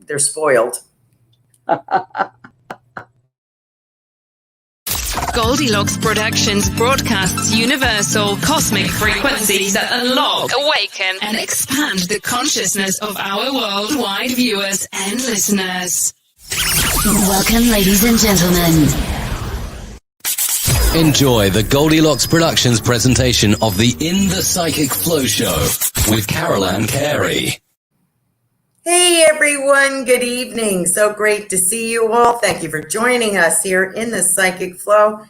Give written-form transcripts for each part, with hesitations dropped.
they're spoiled. Goldylocks Productions broadcasts universal cosmic frequencies that unlock, awaken, and expand the consciousness of our worldwide viewers and listeners. Welcome, ladies and gentlemen. Enjoy the Goldylocks Productions presentation of the In the Psychic Flow Show with Carolan Carey. Hey everyone, good evening. So great to see you all. Thank you for joining us here in the Psychic Flow,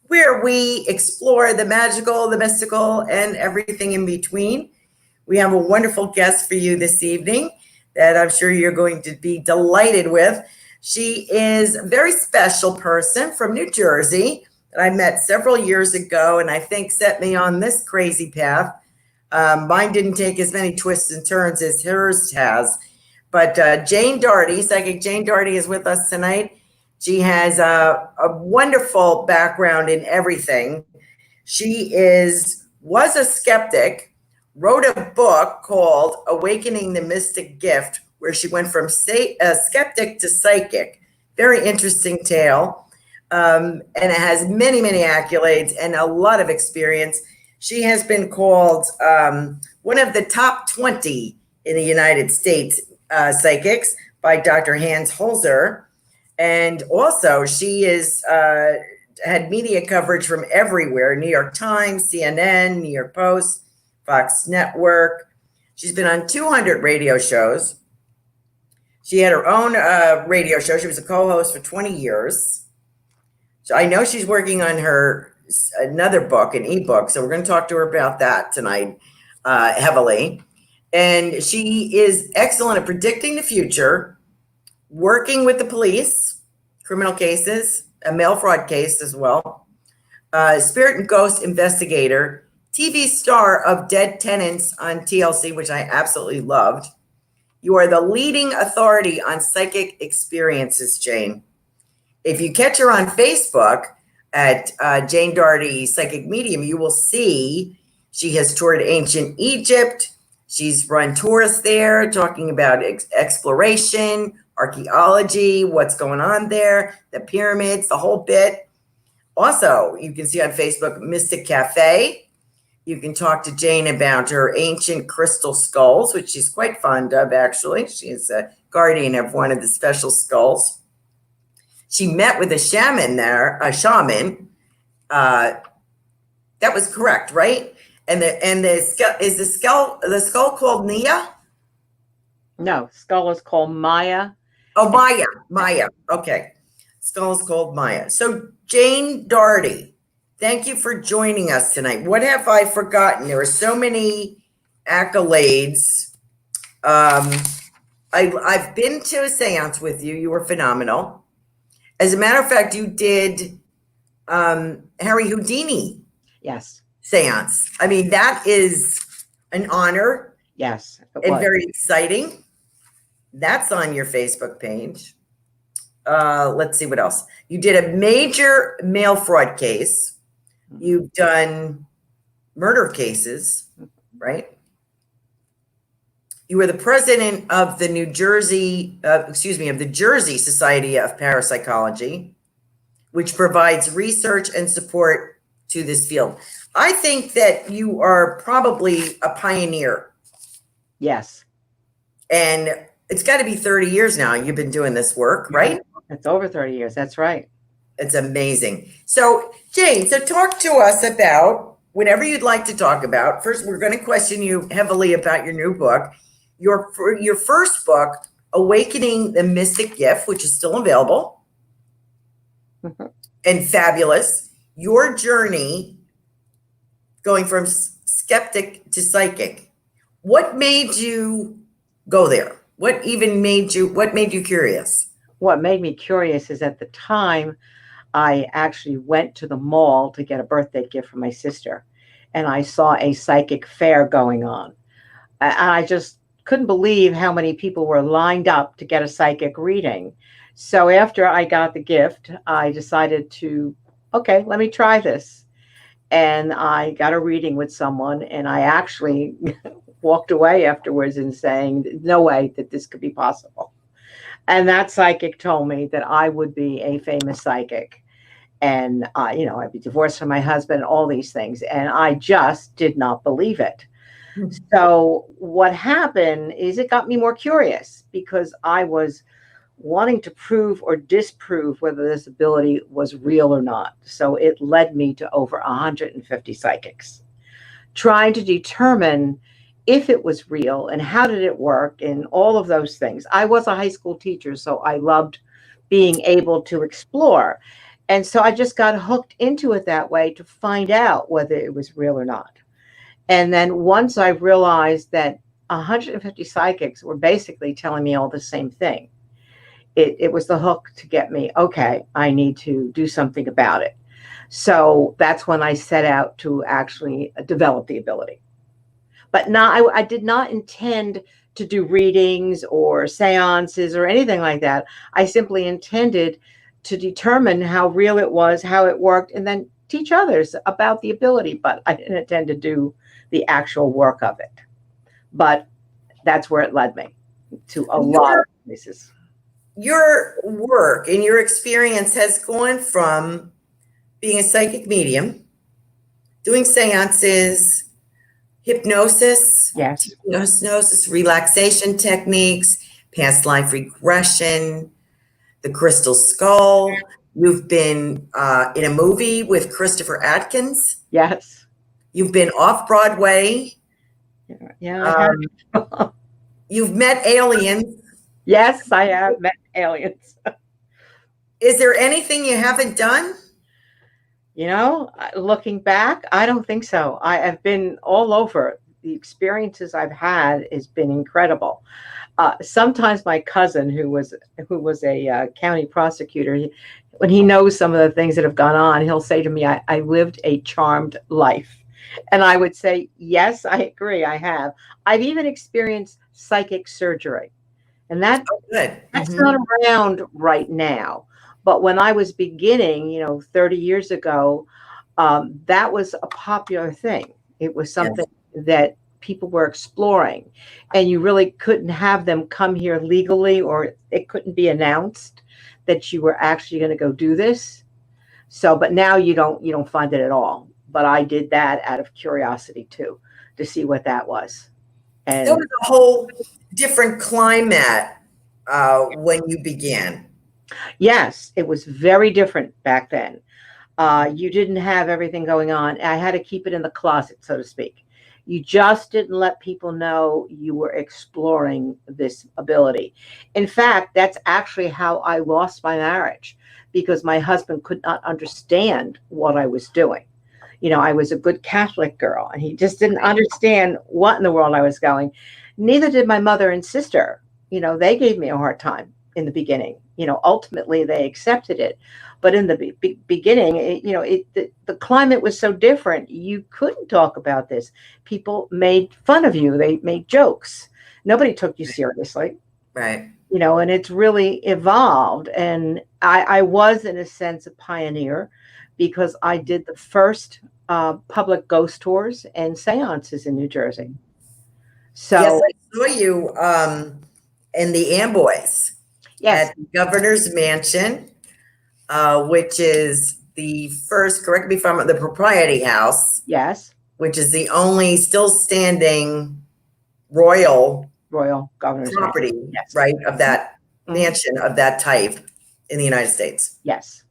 where we explore the magical, the mystical, and everything in between. We have a wonderful guest for you this evening that I'm sure you're going to be delighted with. She is a very special person from New Jersey that I met several years ago, and I think set me on this crazy path. Mine didn't take as many twists and turns as hers has. But Janeddardy, Psychic Janeddardy, is with us tonight. She has a wonderful background in everything. She was a skeptic, wrote a book called Awakening the Mystic Gift, where she went from skeptic to psychic. Very interesting tale. And it has many, many accolades and a lot of experience. She has been called one of the top 20 in the United States psychics by Dr. Hans Holzer. And also she had media coverage from everywhere: New York Times, CNN, New York Post, Fox Network. She's been on 200 radio shows. She had her own radio show. She was a co-host for 20 years. So I know she's working on another book, an ebook. So we're going to talk to her about that tonight heavily. And she is excellent at predicting the future, working with the police, criminal cases, a mail fraud case as well. Spirit and ghost investigator, TV star of Dead Tenants on TLC, which I absolutely loved. You are the leading authority on psychic experiences, Jane. If you catch her on Facebook at Janeddardy Psychic Medium, you will see she has toured ancient Egypt. She's run tours there, talking about exploration, archaeology, what's going on there, the pyramids, the whole bit. Also, you can see on Facebook Mystic Cafe. You can talk to Jane about her ancient crystal skulls, which she's quite fond of, actually. She's a guardian of one of the special skulls. She met with a shaman there, a shaman. That was correct, right? And the skull, is the skull called Nia? No, skull is called Maya. Oh, Maya. Okay. Skull is called Maya. So Janeddardy, thank you for joining us tonight. What have I forgotten? There are so many accolades. I've been to a seance with you. You were phenomenal. As a matter of fact, you did Harry Houdini. Yes. Seance. I mean, that is an honor. Yes. And very exciting. That's on your Facebook page. Let's see what else. You did a major mail fraud case. You've done murder cases, right? You were the president of the of the Jersey Society of Parapsychology, which provides research and support to this field. I think that you are probably a pioneer. Yes. And it's got to be 30 years now you've been doing this work, right? It's over 30 years. That's right. It's amazing. So, Jane, so talk to us about whatever you'd like to talk about. First, we're going to question you heavily about your new book. Your first book, Awakening the Mystic Gift, which is still available and fabulous. Your journey going from skeptic to psychic. What made you go there? What made you curious? What made me curious is at the time, I actually went to the mall to get a birthday gift for my sister, and I saw a psychic fair going on. And I just couldn't believe how many people were lined up to get a psychic reading. So after I got the gift, I decided to, okay, let me try this. And I got a reading with someone, and I actually walked away afterwards and saying, no way that this could be possible. And that psychic told me that I would be a famous psychic. And, I'd be divorced from my husband, all these things. And I just did not believe it. So what happened is it got me more curious because I was wanting to prove or disprove whether this ability was real or not. So it led me to over 150 psychics, trying to determine if it was real and how did it work and all of those things. I was a high school teacher, so I loved being able to explore. And so I just got hooked into it that way to find out whether it was real or not. And then once I realized that 150 psychics were basically telling me all the same thing, it was the hook to get me, okay, I need to do something about it. So that's when I set out to actually develop the ability. But I did not intend to do readings or seances or anything like that. I simply intended to determine how real it was, how it worked, and then teach others about the ability. But I didn't intend to do the actual work of it. But that's where it led me to a lot of places. Your work and your experience has gone from being a psychic medium, doing seances, hypnosis, relaxation techniques, past life regression, the crystal skull. You've been in a movie with Christopher Atkins. Yes. You've been off Broadway. Yeah. You've met aliens. Yes, I have met aliens. Is there anything you haven't done? Looking back, I don't think so. I have been all over. The experiences I've had has been incredible. Sometimes my cousin, who was a county prosecutor, when he knows some of the things that have gone on, he'll say to me, I lived a charmed life. And I would say, yes, I agree, I have. I've even experienced psychic surgery. And that's not around right now. But when I was beginning, 30 years ago, that was a popular thing. It was something that people were exploring. And you really couldn't have them come here legally, or it couldn't be announced that you were actually going to go do this. So, but now you don't find it at all. But I did that out of curiosity too, to see what that was. And there was a whole different climate when you began. Yes, it was very different back then. You didn't have everything going on. I had to keep it in the closet, so to speak. You just didn't let people know you were exploring this ability. In fact, that's actually how I lost my marriage, because my husband could not understand what I was doing. I was a good Catholic girl, and he just didn't understand what in the world I was going. Neither did my mother and sister. They gave me a hard time in the beginning. Ultimately they accepted it. But in the beginning, the climate was so different. You couldn't talk about this. People made fun of you. They made jokes. Nobody took you seriously. Right. And it's really evolved. And I was, in a sense, a pioneer, because I did the first public ghost tours and seances in New Jersey. So yes, I saw you in the Amboys. Yes. At the Governor's Mansion, which is the first, correct me if I'm, the Propriety House. Yes. Which is the only still standing royal governor's property, yes. Right, of that mansion of that type in the United States. Yes.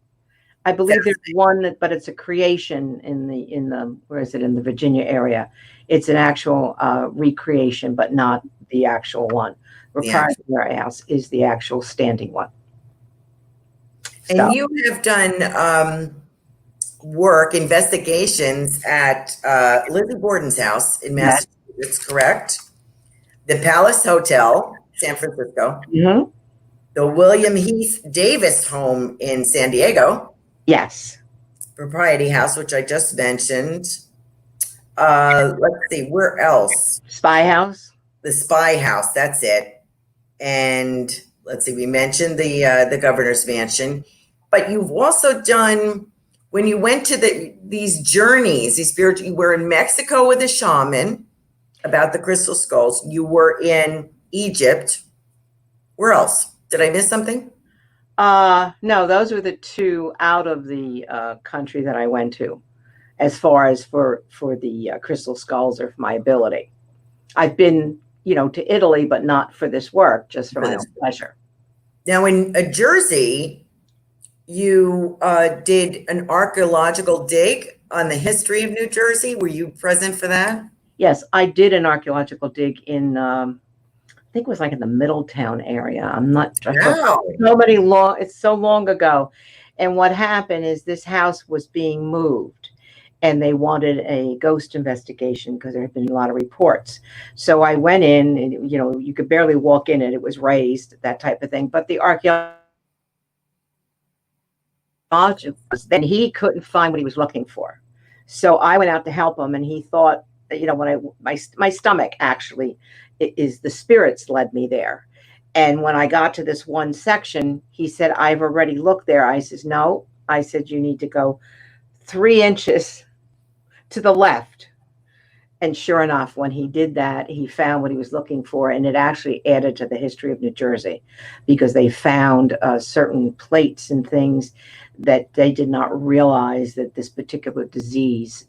I believe there's one, but it's a creation in the where is it, in the Virginia area. It's an actual recreation, but not the actual one. Proprietary House is the actual standing one. And you have done investigations at Lizzie Borden's house in Massachusetts, correct? The Palace Hotel, San Francisco. Mm-hmm. The William Heath Davis home in San Diego. Yes. Propriety House, which I just mentioned. Let's see, where else? Spy House. The Spy House, that's it. And let's see, we mentioned the Governor's Mansion, but you've also done, when you went to these journeys, these spiritual, you were in Mexico with a shaman about the crystal skulls. You were in Egypt. Where else? Did I miss something? No, those were the two out of the country that I went to, as far as for the crystal skulls or for my ability. I've been, to Italy, but not for this work, just for my own pleasure. Now, in Jersey, you did an archaeological dig on the history of New Jersey. Were you present for that? Yes, I did an archaeological dig in, I think it was like in the Middletown area. I'm not sure. Wow. It's so long ago. And what happened is this house was being moved, and they wanted a ghost investigation because there had been a lot of reports. So I went in, and you could barely walk in it. It was raised, that type of thing. But the archaeologist, then he couldn't find what he was looking for. So I went out to help him, and he thought, when my stomach actually is the spirits led me there. And when I got to this one section, he said, I've already looked there. I says, no. I said, you need to go 3 inches to the left. And sure enough, when he did that, he found what he was looking for. And it actually added to the history of New Jersey, because they found certain plates and things that they did not realize that this particular disease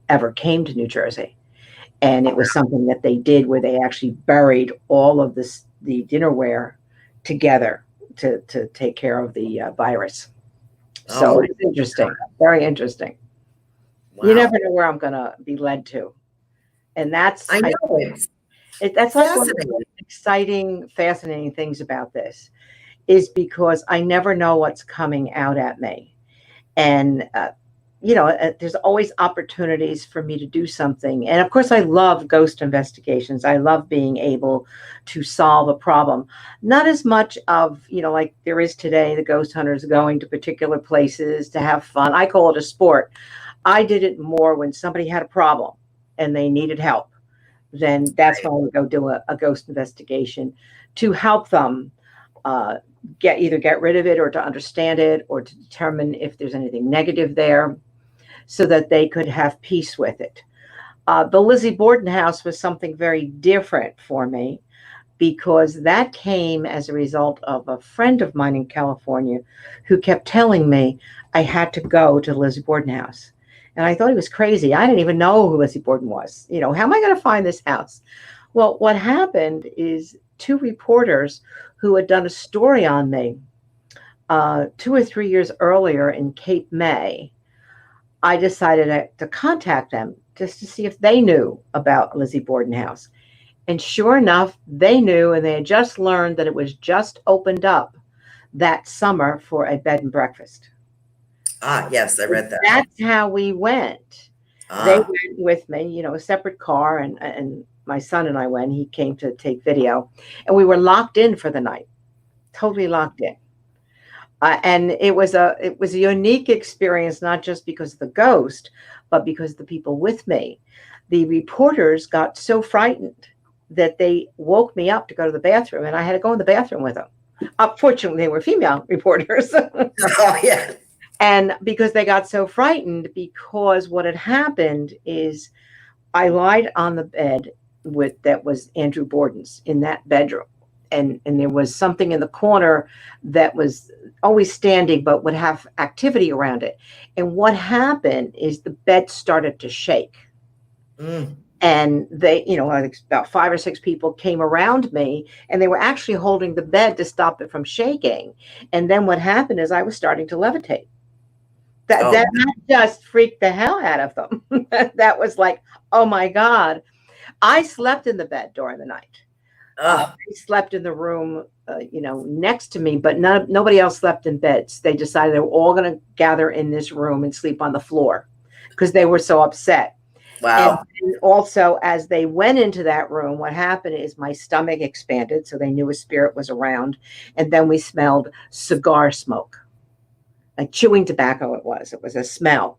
ever came to New Jersey. And it was something that they did where they actually buried all of the dinnerware together to take care of the virus. So it's interesting, very interesting. Wow. You never know where I'm going to be led to. And that's, I know that's like one of the exciting, fascinating things about this, is because I never know what's coming out at me. And, there's always opportunities for me to do something. And of course, I love ghost investigations. I love being able to solve a problem. Not as much of, like there is today, the ghost hunters going to particular places to have fun. I call it a sport. I did it more when somebody had a problem and they needed help. Then that's when I would go do a ghost investigation to help them get rid of it, or to understand it, or to determine if there's anything negative there, so that they could have peace with it. The Lizzie Borden house was something very different for me, because that came as a result of a friend of mine in California who kept telling me I had to go to the Lizzie Borden house. And I thought he was crazy. I didn't even know who Lizzie Borden was. How am I going to find this house? Well, what happened is 2 reporters who had done a story on me 2 or 3 years earlier in Cape May, I decided to contact them just to see if they knew about Lizzie Borden house. And sure enough, they knew, and they had just learned that it was just opened up that summer for a bed and breakfast. Ah, yes, I read that. That's how we went. They went with me, a separate car, and my son and I went. He came to take video, and we were locked in for the night, totally locked in. And it was a unique experience, not just because of the ghost, but because of the people with me. The reporters got so frightened that they woke me up to go to the bathroom, and I had to go in the bathroom with them. Fortunately, they were female reporters. Oh, yeah. And because they got so frightened, because what had happened is I lied on the bed that was Andrew Borden's in that bedroom. And there was something in the corner that was always standing, but would have activity around it. And what happened is the bed started to shake. And they, like about 5 or 6 people came around me, and they were actually holding the bed to stop it from shaking. And then what happened is I was starting to levitate. That just freaked the hell out of them. That was like, oh my God. I slept in the bed during the night. I slept in the room, next to me, but nobody else slept in beds. They decided they were all going to gather in this room and sleep on the floor because they were so upset. Wow. And also, as they went into that room, what happened is my stomach expanded, so they knew a spirit was around. And then we smelled cigar smoke, like chewing tobacco. It was a smell.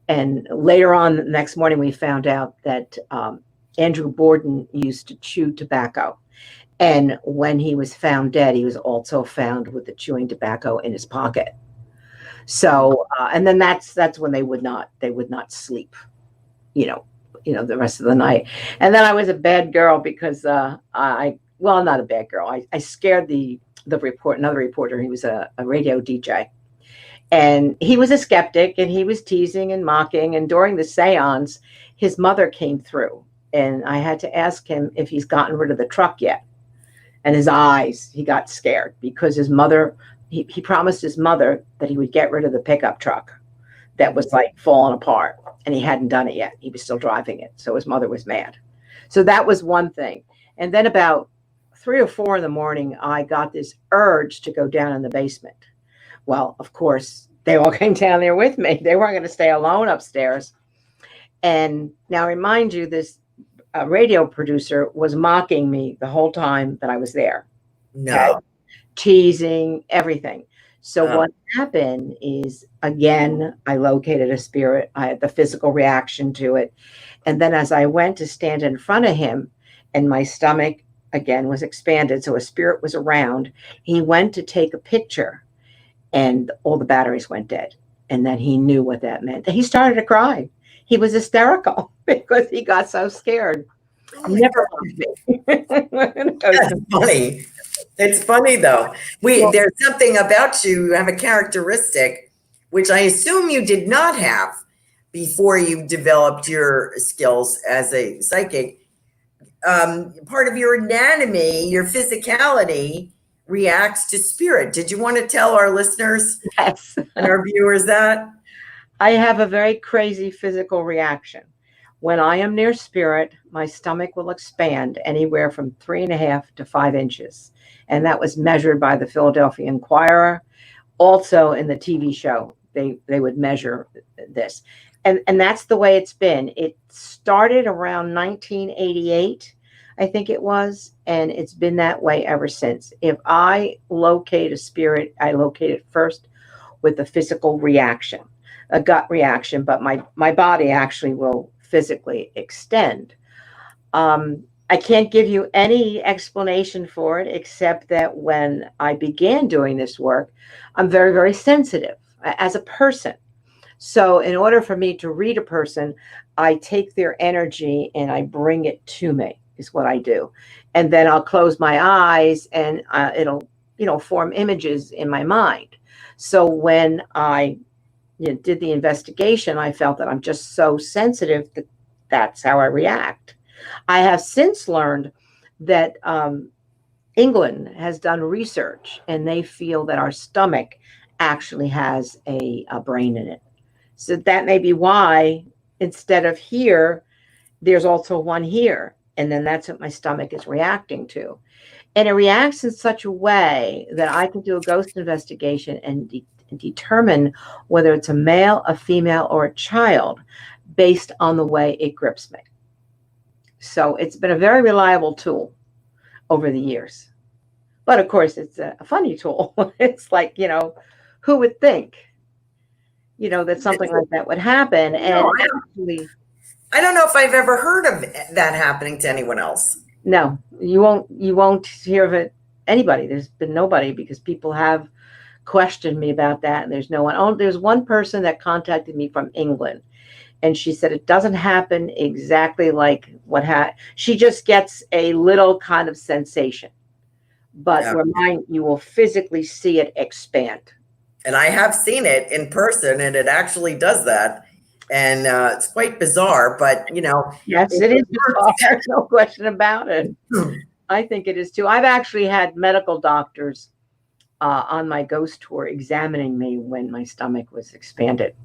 And later on, the next morning, we found out that Andrew Borden used to chew tobacco. And when he was found dead, he was also found with the chewing tobacco in his pocket. So, and then that's when they would not sleep, the rest of the night. And then I was a bad girl because not a bad girl. I scared the another reporter. He was a radio DJ. And he was a skeptic, and he was teasing and mocking. And during the seance, his mother came through. And I had to ask him if he's gotten rid of the truck yet. And his eyes, he got scared because his mother, he promised his mother that he would get rid of the pickup truck that was like falling apart. And he hadn't done it yet. He was still driving it. So his mother was mad. So that was one thing. And then about 3 or 4 in the morning, I got this urge to go down in the basement. Well, of course, they all came down there with me. They weren't going to stay alone upstairs. And now remind you, this radio producer was mocking me the whole time that I was there. No. Okay? Teasing, everything. So what happened is, again, I located a spirit. I had the physical reaction to it. And then as I went to stand in front of him, and my stomach, again, was expanded, so a spirit was around, he went to take a picture. And all the batteries went dead. And then he knew what that meant. He started to cry. He was hysterical because he got so scared. Never That's funny. It's funny, though. There's something about you. You have a characteristic, which I assume you did not have before you developed your skills as a psychic. Part of your anatomy, your physicality, reacts to spirit. Did you want to tell our listeners Yes. and our viewers that? I have a very crazy physical reaction. When I am near spirit, my stomach will expand anywhere from 3.5 to 5 inches. And that was measured by the Philadelphia Inquirer. Also in the TV show, they would measure this. And that's the way it's been. It started around 1988. I think it was, and it's been that way ever since. If I locate a spirit, I locate it first with a physical reaction, a gut reaction, but my body actually will physically extend. I can't give you any explanation for it, except that when I began doing this work, I'm very, very sensitive as a person. So in order for me to read a person, I take their energy and I bring it to me. Is what I do. And then I'll close my eyes and it'll, form images in my mind. So when I did the investigation, I felt that I'm just so sensitive that that's how I react. I have since learned that England has done research and they feel that our stomach actually has a brain in it. So that may be why instead of here, there's also one here. And then that's what my stomach is reacting to. And it reacts in such a way that I can do a ghost investigation and determine whether it's a male, a female, or a child based on the way it grips me. So it's been a very reliable tool over the years. But of course, it's a funny tool. It's like, who would think, that something like that would happen? And actually, I don't know if I've ever heard of that happening to anyone else. No, you won't hear of it. Anybody. There's been nobody, because people have questioned me about that. And there's no one. Oh, there's one person that contacted me from England. And she said it doesn't happen exactly like she just gets a little kind of sensation. But you will physically see it expand. And I have seen it in person, and it actually does that. And it's quite bizarre, but yes, it is bizarre. No question about it. I think it is too. I've actually had medical doctors on my ghost tour examining me when my stomach was expanded.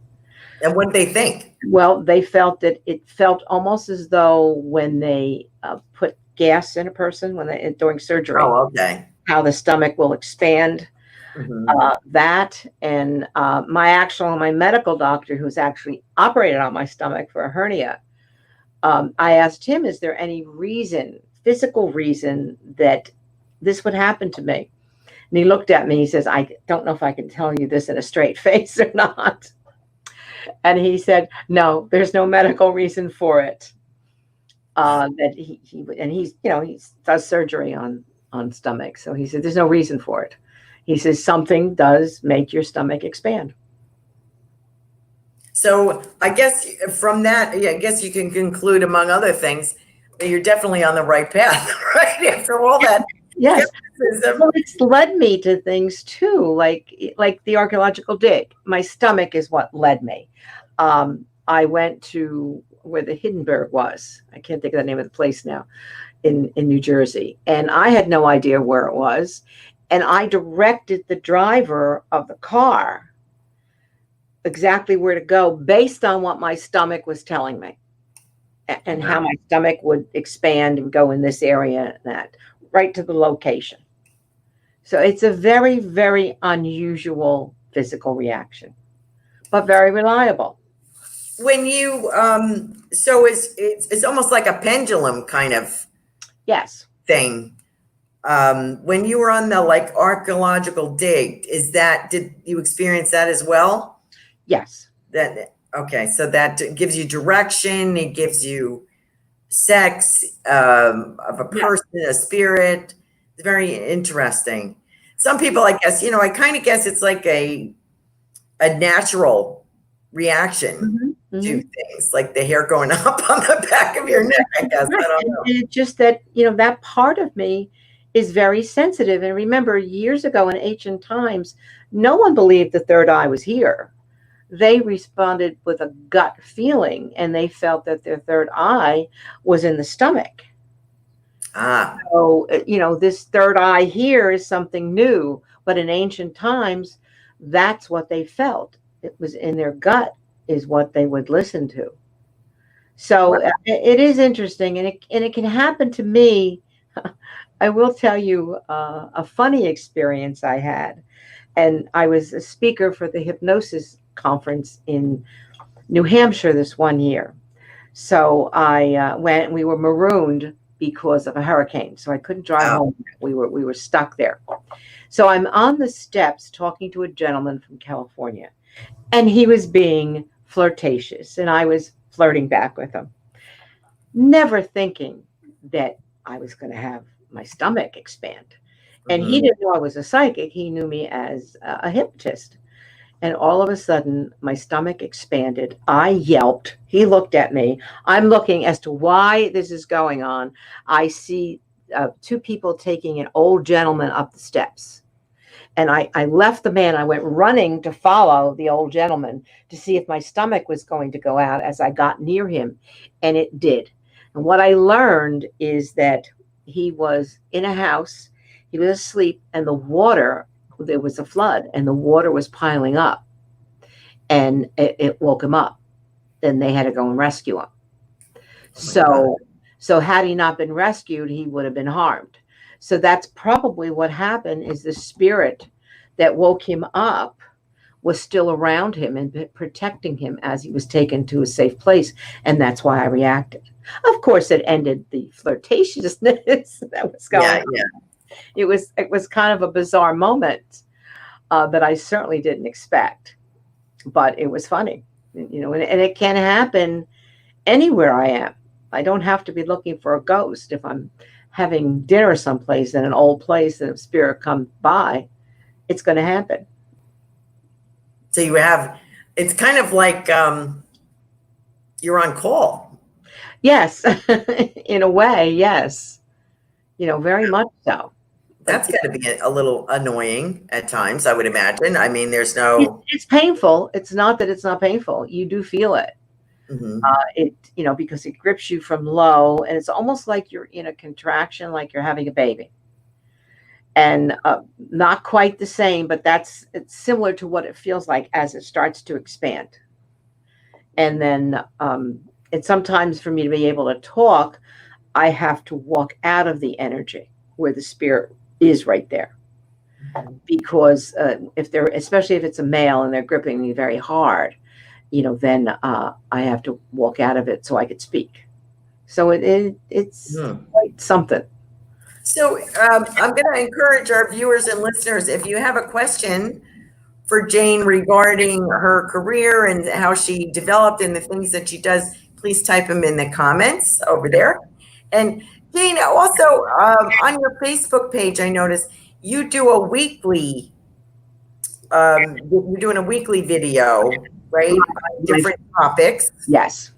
And what they think? Well, they felt that it felt almost as though when they put gas in a person during surgery. Oh, okay. How the stomach will expand. Mm-hmm. That and my medical doctor, who's actually operated on my stomach for a hernia, I asked him, is there any physical reason that this would happen to me? And he looked at me, he says, I don't know if I can tell you this in a straight face or not. And he said, no, there's no medical reason for it. That he does surgery on stomach. So he said, there's no reason for it. He says something does make your stomach expand. So I guess from that, I guess you can conclude, among other things, that you're definitely on the right path, right? After all that, yes, Well, it's led me to things too, like the archaeological dig. My stomach is what led me. I went to where the Hindenburg was. I can't think of the name of the place now, in New Jersey, and I had no idea where it was, and I directed the driver of the car exactly where to go based on what my stomach was telling me, and how my stomach would expand and go in this area and that, right to the location. So it's a very, very unusual physical reaction, but very reliable. When you, so it's almost like a pendulum kind of Yes. thing. When you were on the like archaeological dig, did you experience that as well? Yes. Okay, so that gives you direction. It gives you sex of a person, a spirit. It's very interesting. Some people, I guess, I kind of guess it's like a natural reaction to things, like the hair going up on the back of your neck, I guess. I don't know. It's just that, that part of me is very sensitive. And remember, years ago in ancient times, no one believed the third eye was here. They responded with a gut feeling, and they felt that their third eye was in the stomach. So, this third eye here is something new, but in ancient times, that's what they felt. It was in their gut is what they would listen to. So it is interesting, and it can happen to me. I will tell you a funny experience I had, and I was a speaker for the hypnosis conference in New Hampshire this one year. So I went. We were marooned because of a hurricane, so I couldn't drive home. We were stuck there. So I'm on the steps talking to a gentleman from California, and he was being flirtatious, and I was flirting back with him, never thinking that I was going to have my stomach expand. And he didn't know I was a psychic. He knew me as a hypnotist. And all of a sudden, my stomach expanded. I yelped. He looked at me. I'm looking as to why this is going on. I see two people taking an old gentleman up the steps. And I left the man. I went running to follow the old gentleman to see if my stomach was going to go out as I got near him. And it did. And what I learned is that he was in a house. He was asleep, and the water, there was a flood, and the water was piling up, and it woke him up. Then they had to go and rescue him. So had he not been rescued, he would have been harmed. So that's probably what happened, is the spirit that woke him up was still around him and protecting him as he was taken to a safe place. And that's why I reacted. Of course, it ended the flirtatiousness that was going on. Yeah. It was kind of a bizarre moment that I certainly didn't expect, but it was funny, and it can happen anywhere I am. I don't have to be looking for a ghost. If I'm having dinner someplace in an old place and a spirit comes by, it's going to happen. So it's kind of like you're on call. Yes, in a way, yes. Very much so. That's got to be a little annoying at times, I would imagine. I mean, there's no... It's painful. It's not that it's not painful. You do feel it. Because it grips you from low, and it's almost like you're in a contraction, like you're having a baby. And not quite the same, but it's similar to what it feels like as it starts to expand. And then it's sometimes for me to be able to talk, I have to walk out I where the spirit is right there. Because especially if it's a male and they're gripping me very hard, then I have to walk out of it so I could speak. So it's quite something. So I'm going to encourage our viewers and listeners, if you have a question for Jane regarding her career and how she developed and the things that she does, please type them in the comments over there. And Jane, also on your Facebook page, I noticed you do a weekly, you're doing a weekly video, right? On different topics. Yes.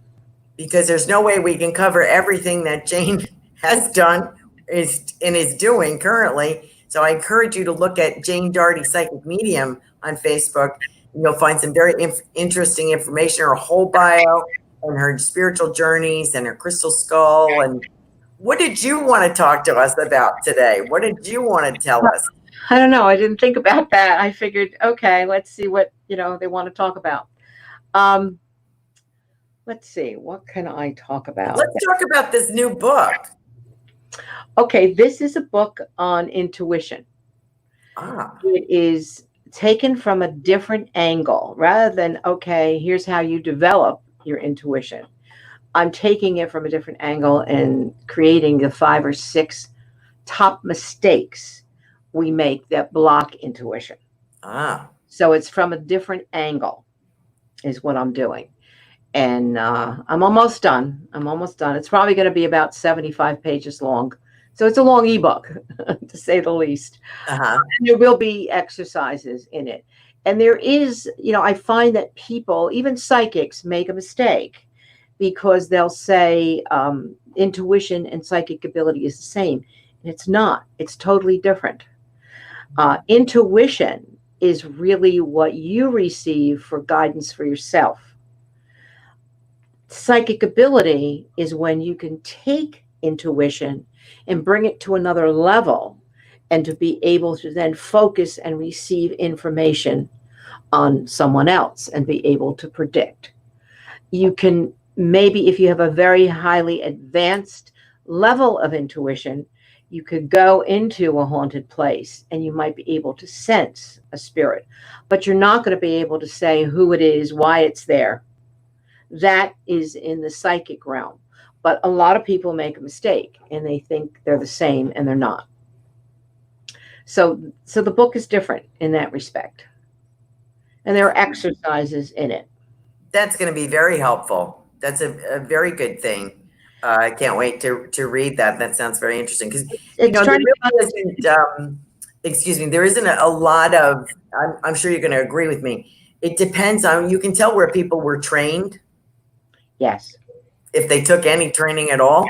Because there's no way we can cover everything that Jane has done is doing currently. So I encourage you to look at Janeddardy Psychic Medium on Facebook. And you'll find some very interesting information, her whole bio and her spiritual journeys and her crystal skull. And what did you want to talk to us about today? What did you want to tell us? I don't know. I didn't think about that. I figured, okay, let's see what, they want to talk about. Let's see. What can I talk about? Let's talk about this new book. Okay, this is a book on intuition. It is taken from a different angle rather than, okay, here's how you develop your intuition. I'm taking it from a different angle and creating the 5 or 6 top mistakes we make that block intuition. So it's from a different angle is what I'm doing. And I'm almost done. It's probably going to be about 75 pages long. So it's a long ebook, to say the least. And there will be exercises in it. And there is, I find that people, even psychics, make a mistake because they'll say intuition and psychic ability is the same. And it's not. It's totally different. Intuition is really what you receive for guidance for yourself. Psychic ability is when you can take intuition and bring it to another level and to be able to then focus and receive information on someone else and be able to predict. You can maybe, if you have a very highly advanced level of intuition, you could go into a haunted place and you might be able to sense a spirit, but you're not going to be able to say who it is, why it's there. That is in the psychic realm. But a lot of people make a mistake and they think they're the same and they're not. So the book is different in that respect. And there are exercises in it. That's going to be very helpful. That's a very good thing. I can't wait to read that. That sounds very interesting because there isn't a lot of. I'm sure you're going to agree with me. It depends on. You can tell where people were trained. Yes. If they took any training at all.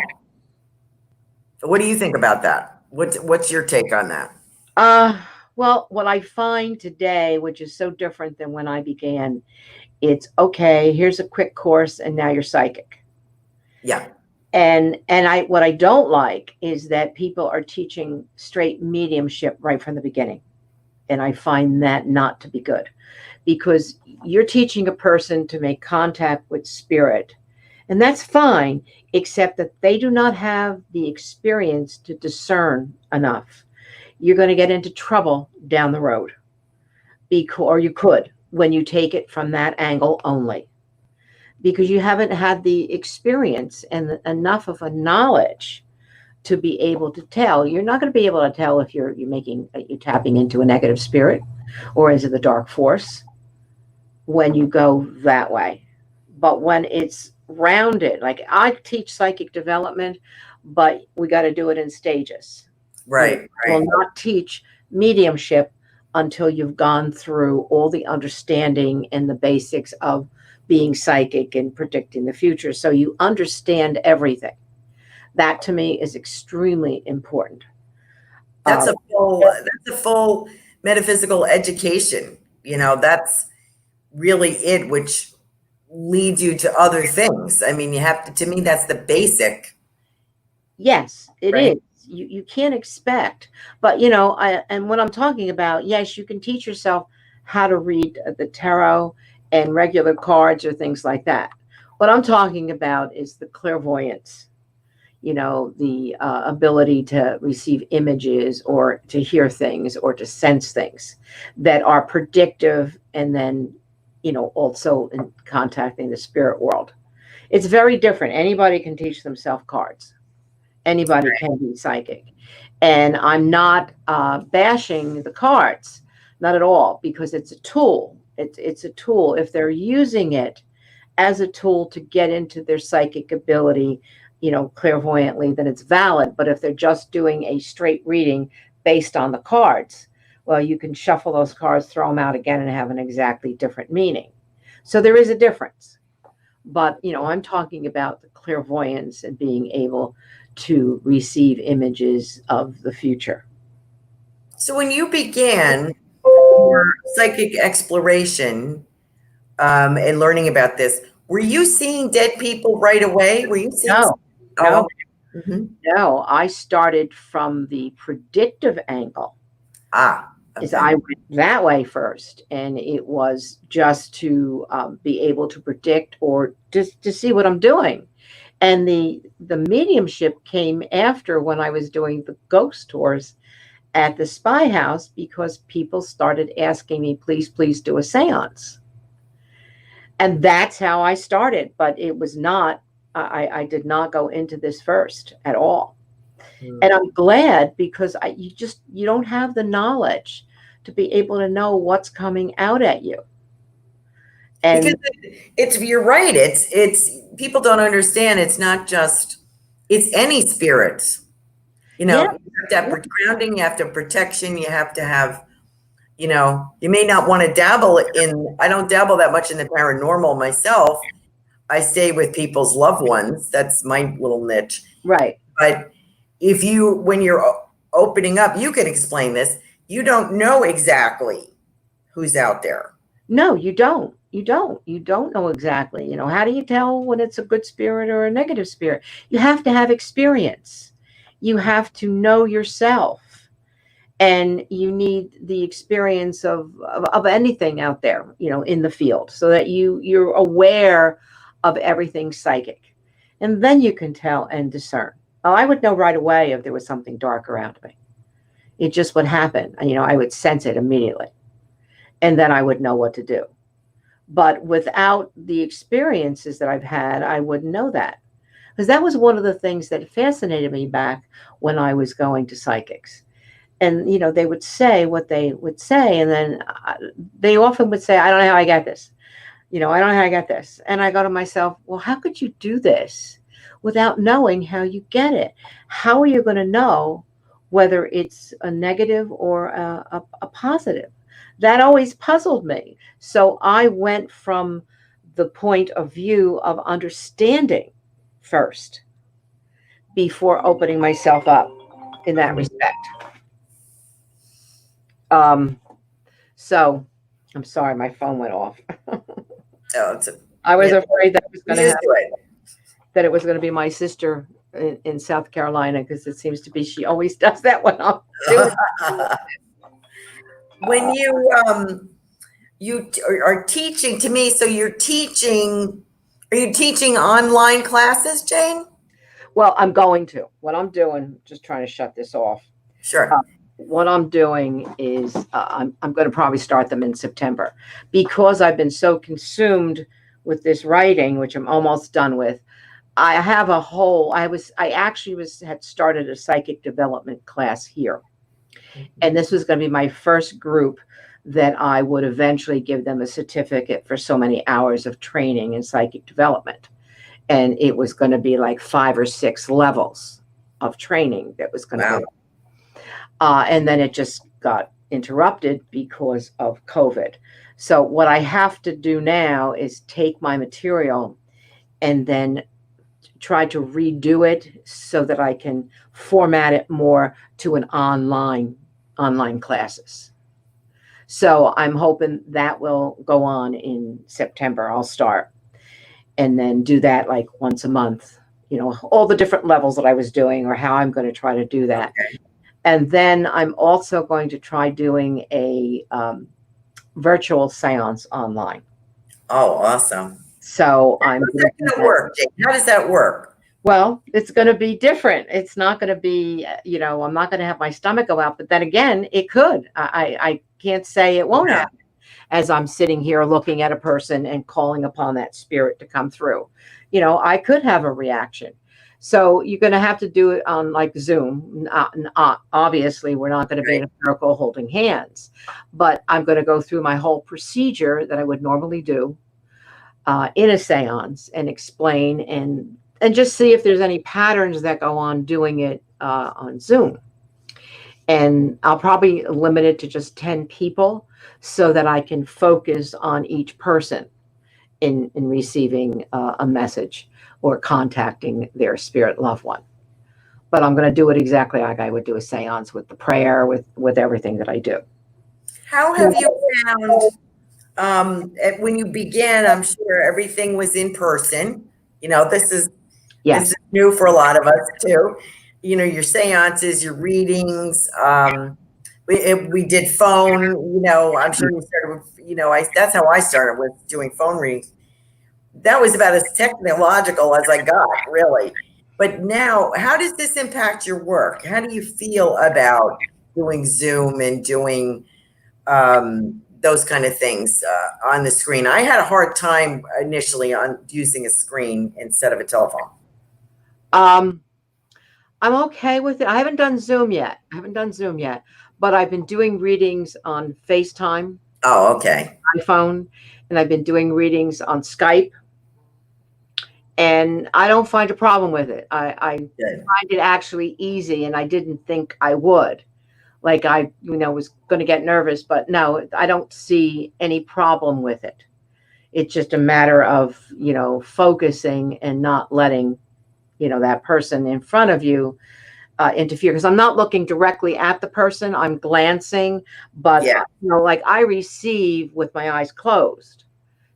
What do you think about that? What's your take on that? Well, what I find today, which is so different than when I began, it's okay, here's a quick course and now you're psychic. Yeah. And what I don't like is that people are teaching straight mediumship right from the beginning. And I find that not to be good because you're teaching a person to make contact with spirit. And that's fine, except that they do not have the experience to discern enough. You're going to get into trouble down the road, or you could when you take it from that angle only, because you haven't had the experience and enough of a knowledge to be able to tell. You're not going to be able to tell if you're tapping into a negative spirit or is it the dark force when you go that way. But when it's rounded, like I teach psychic development, but we got to do it in stages. Right. We'll not teach mediumship until you've gone through all the understanding and the basics of being psychic and predicting the future. So you understand everything. That to me is extremely important. That's a full metaphysical education. That's really it, which leads you to other things. I mean, you have to me, that's the basic. Yes, it is. You can't expect, but and what I'm talking about, yes, you can teach yourself how to read the tarot and regular cards or things like that. What I'm talking about is the clairvoyance, the ability to receive images or to hear things or to sense things that are predictive, and then also in contacting the spirit world. It's very different. Anybody can teach themselves cards. Anybody can be psychic. And I'm not bashing the cards, not at all, because it's a tool. It's a tool. If they're using it as a tool to get into their psychic ability, clairvoyantly, then it's valid. But if they're just doing a straight reading based on the cards, well, you can shuffle those cards, throw them out again, and have an exactly different meaning. So there is a difference. But, I'm talking about the clairvoyance and being able to receive images of the future. So when you began your psychic exploration and learning about this, were you seeing dead people right away? Were you seeing? No, Oh, no, mhm. no. I started from the predictive angle. Is Okay. I went that way first, and it was just to be able to predict or just to see what I'm doing. And the mediumship came after, when I was doing the ghost tours at the spy house, because people started asking me, please do a seance. And that's how I started. But it was not, I did not go into this first at all. And I'm glad, because you don't have the knowledge to be able to know what's coming out at you. And Because you're right. It's people don't understand. It's not just, it's any spirits. You know, yeah, you have to have grounding, you have to have protection, you have to have, you know, you may not want to dabble in, I don't dabble that much in the paranormal myself. I stay with people's loved ones. That's my little niche. right. But when you're opening up, you can explain this. You don't know exactly who's out there. No, you don't. You don't know exactly. You know, how do you tell when it's a good spirit or a negative spirit? You have to have experience. You have to know yourself. And you need the experience of anything out there, you know, in the field, so that you're aware of everything psychic. And then you can tell and discern. Oh, I would know right away if there was something dark around me. It just would happen. You know, I would sense it immediately. And then I would know what to do. But without the experiences that I've had, I wouldn't know that. Because that was one of the things that fascinated me back when I was going to psychics. And, you know, they would say what they would say. And then they often would say, I don't know how I got this. You know, I don't know how I got this. And I go to myself, well, how could you do this without knowing how you get it? How are you going to know whether it's a negative or a positive? That always puzzled me. So I went from the point of view of understanding first before opening myself up in that respect. So I'm sorry, my phone went off. I was afraid that was going to happen, that it was going to be my sister in South Carolina, because it seems to be she always does that when I'm doing When you are teaching, to me, so you're teaching, are you teaching online classes, Jane? Well, I'm going to. What I'm doing, just trying to shut this off. Sure. What I'm doing is I'm going to probably start them in September, because I've been so consumed with this writing, which I'm almost done with. I have a whole, I actually had started a psychic development class here. And this was going to be my first group that I would eventually give them a certificate for so many hours of training in psychic development. And it was going to be like 5 or 6 levels of training that was going to be. And then it just got interrupted because of COVID. So what I have to do now is take my material and then try to redo it so that I can format it more to an online classes. So I'm hoping that will go on in September. I'll start and then do that like once a month, you know, all the different levels that I was doing, or how I'm going to try to do that. Okay. And then I'm also going to try doing a virtual seance online. Oh, awesome. So How's that going to work, Jane? How does that work? Well, it's going to be different. It's not going to be, you know, I'm not going to have my stomach go out, but then again, it could. I can't say it won't happen as I'm sitting here looking at a person and calling upon that spirit to come through. You know, I could have a reaction. So you're going to have to do it on like Zoom. Obviously, we're not going to be in a circle holding hands, but I'm going to go through my whole procedure that I would normally do in a seance and explain and just see if there's any patterns that go on doing it on Zoom. And I'll probably limit it to just 10 people so that I can focus on each person in receiving a message or contacting their spirit loved one. but I'm going to do it exactly like I would do a seance, with the prayer, with everything that I do. How have you found, when you began, I'm sure everything was in person. This is new for a lot of us too. Your seances, your readings. We did phone. I'm sure you started with. That's how I started, with doing phone readings. That was about as technological as I got, really. But now, how does this impact your work? How do you feel about doing Zoom and doing those kind of things on the screen? I had a hard time initially on using a screen instead of a telephone. I'm okay with it. I haven't done Zoom yet, but I've been doing readings on FaceTime. Oh, okay. iPhone, and I've been doing readings on Skype, and I don't find a problem with it. I find it actually easy, and I didn't think I would. Like, I was going to get nervous, but no, I don't see any problem with it. It's just a matter of, focusing and not letting, that person in front of you interfere. Because I'm not looking directly at the person, I'm glancing, but like I receive with my eyes closed.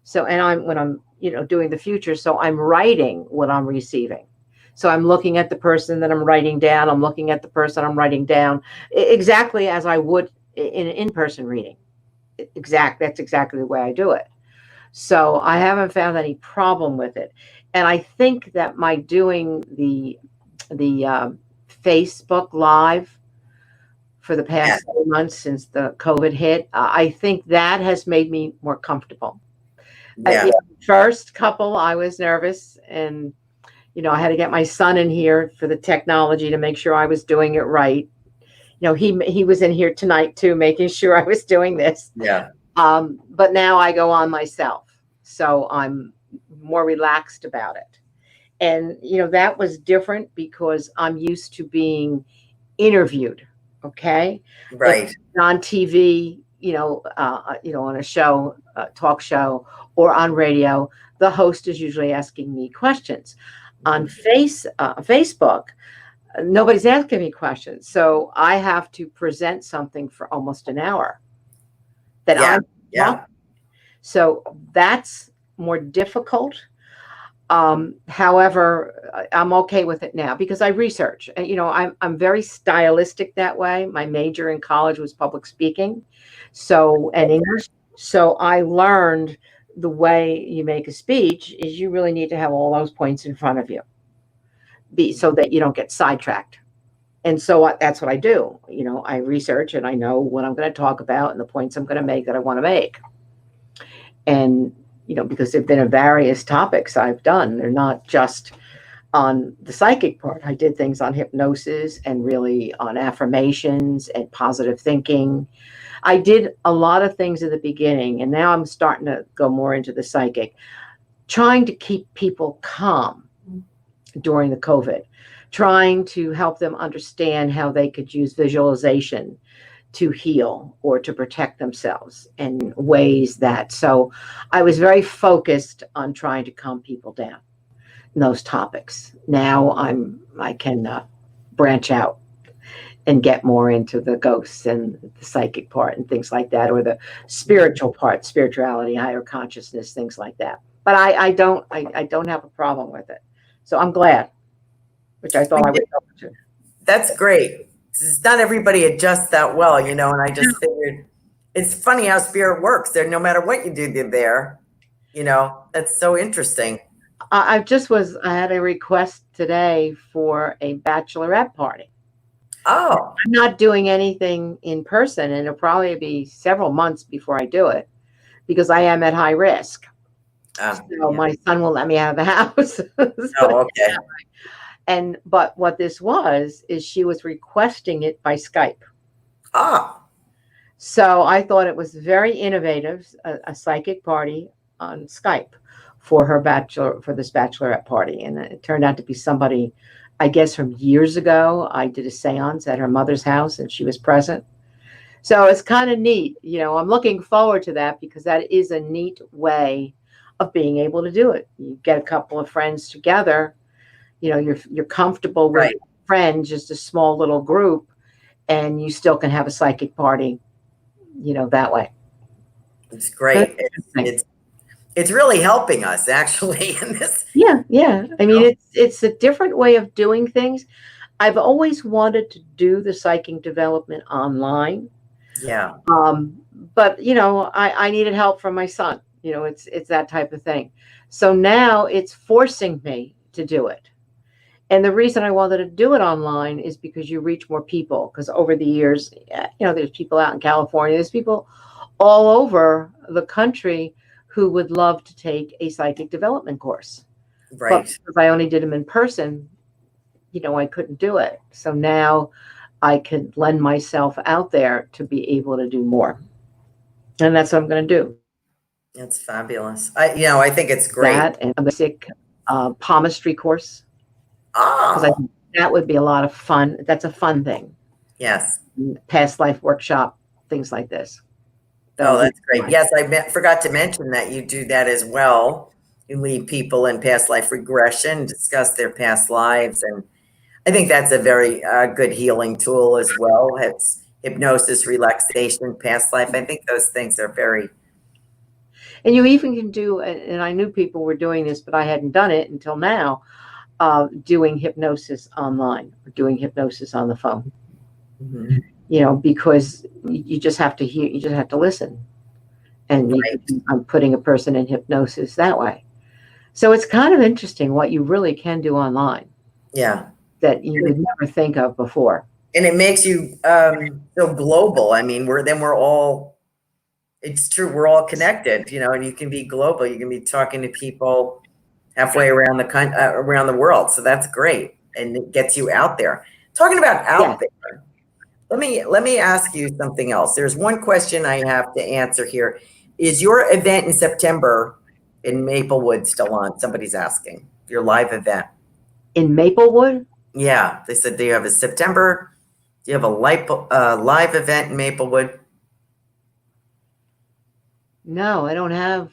So, and when I'm, doing the future, so I'm writing what I'm receiving. So I'm looking at the person that I'm writing down. I'm looking at the person I'm writing down, exactly as I would in an in-person reading. That's exactly the way I do it. So I haven't found any problem with it. And I think that my doing the Facebook Live for the past 7 months since the COVID hit, I think that has made me more comfortable. First couple, I was nervous, and I had to get my son in here for the technology to make sure I was doing it right. He was in here tonight too, making sure I was doing this. Yeah. But now I go on myself, so I'm more relaxed about it. And that was different because I'm used to being interviewed. Okay. Right. On TV, on a show, talk show, or on radio, the host is usually asking me questions. On Facebook, nobody's asking me questions, so I have to present something for almost an hour. So that's more difficult. However, I'm okay with it now because I research. I'm very stylistic that way. My major in college was public speaking, and English. So I learned the way you make a speech is you really need to have all those points in front of you, so that you don't get sidetracked. And so that's what I do. I research and I know what I'm going to talk about and the points I'm going to make that I want to make. And because there've been various topics I've done. They're not just on the psychic part. I did things on hypnosis and really on affirmations and positive thinking. I did a lot of things at the beginning, and now I'm starting to go more into the psychic, trying to keep people calm during the COVID, trying to help them understand how they could use visualization to heal or to protect themselves in ways so I was very focused on trying to calm people down in those topics. Now I can branch out and get more into the ghosts and the psychic part and things like that, or the spiritual part, spirituality, higher consciousness, things like that. But I don't have a problem with it. So I'm glad, which I thought I would go to. That's great. It's not everybody adjusts that well, and I just figured it's funny how spirit works there. No matter what you do there, that's so interesting. I had a request today for a bachelorette party. Oh. I'm not doing anything in person, and it'll probably be several months before I do it because I am at high risk. My son won't let me out of the house. Okay. But what this is she was requesting it by Skype. Ah. So I thought it was very innovative, a psychic party on Skype for this bachelorette party. And it turned out to be somebody, I guess, from years ago. I did a seance at her mother's house and she was present. So it's kind of neat. I'm looking forward to that because that is a neat way of being able to do it. You get a couple of friends together, you're comfortable with friends, just a small little group, and you still can have a psychic party, that way. It's great. It's really helping us actually in this. Yeah. I mean, it's a different way of doing things. I've always wanted to do the psychic development online. Yeah. But I needed help from my son. It's that type of thing. So now it's forcing me to do it. And the reason I wanted to do it online is because you reach more people. Because over the years, there's people out in California, there's people all over the country who would love to take a psychic development course. Right. But because I only did them in person, I couldn't do it. So now I can lend myself out there to be able to do more. And that's what I'm going to do. That's fabulous. I think it's great. That and a basic palmistry course. Because I think that would be a lot of fun. That's a fun thing. Yes. Past life workshop, things like this. That's great. Fun. Yes, I forgot to mention that you do that as well. You lead people in past life regression, discuss their past lives. And I think that's a very good healing tool as well. It's hypnosis, relaxation, past life. I think those things are very. And you even can do, and I knew people were doing this, but I hadn't done it until now, doing hypnosis online or doing hypnosis on the phone. Mm-hmm. Because you just have to hear, you just have to listen. And I'm putting a person in hypnosis that way. So it's kind of interesting what you really can do online. Yeah. That you would never think of before. And it makes you so global. I mean, it's true, we're all connected, and you can be global. You can be talking to people halfway around the world. So that's great. And it gets you out there. Talking about out there, let me ask you something else. There's one question I have to answer here. Is your event in September in Maplewood still on? Somebody's asking. Your live event. In Maplewood? Yeah. They said, do you have a live event in Maplewood? No, I don't have.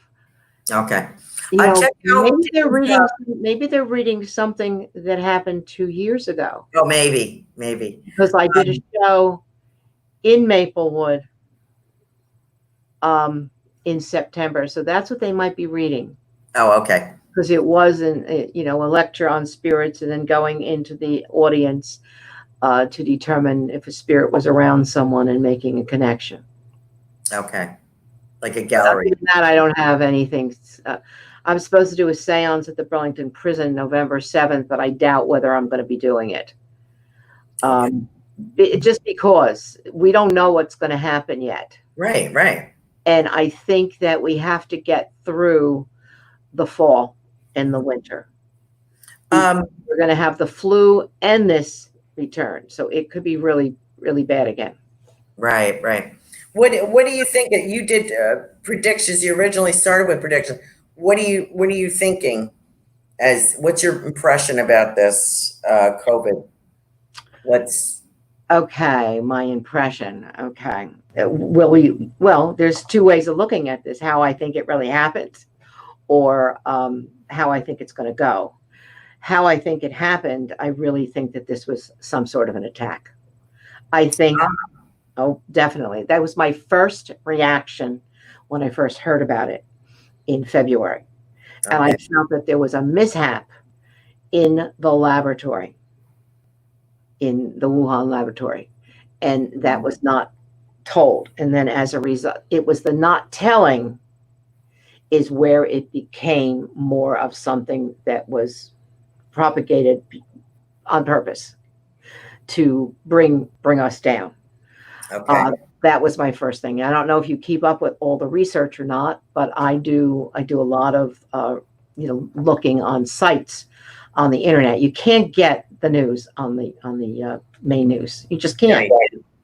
Okay. Maybe they're reading something that happened 2 years ago. Oh, maybe. Because I did a show in Maplewood in September. So that's what they might be reading. Oh, okay. Because it was a lecture on spirits and then going into the audience to determine if a spirit was around someone and making a connection. Okay. Like a gallery. Other than that, I don't have anything. I'm supposed to do a seance at the Burlington prison November 7th, but I doubt whether I'm going to be doing it. Just because we don't know what's going to happen yet. Right. And I think that we have to get through the fall and the winter. We're going to have the flu and this return. So it could be really, really bad again. Right. What do you think? You did predictions. You originally started with predictions. What are you thinking? What's your impression about this COVID? Okay, my impression. Okay. Well, there's two ways of looking at this: how I think it really happened, or how I think it's going to go. How I think it happened, I really think that this was some sort of an attack. I think. Oh, definitely. That was my first reaction when I first heard about it in February. Okay. And I felt that there was a mishap in the laboratory, in the Wuhan laboratory, and that was not told. And then as a result, it was the not telling is where it became more of something that was propagated on purpose to bring us down. Okay. That was my first thing. I don't know if you keep up with all the research or not, but I do a lot of looking on sites on the internet. You can't get the news on the main news. You just can't.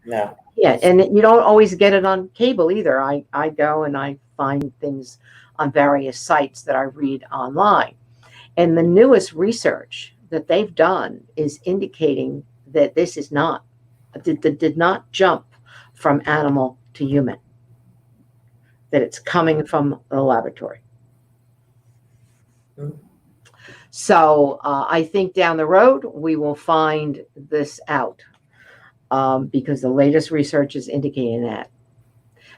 No. Yeah, and you don't always get it on cable either. I go and I find things on various sites that I read online. And the newest research that they've done is indicating that this is not, did not jump from animal to human, that it's coming from the laboratory. So I think down the road, we will find this out because the latest research is indicating that.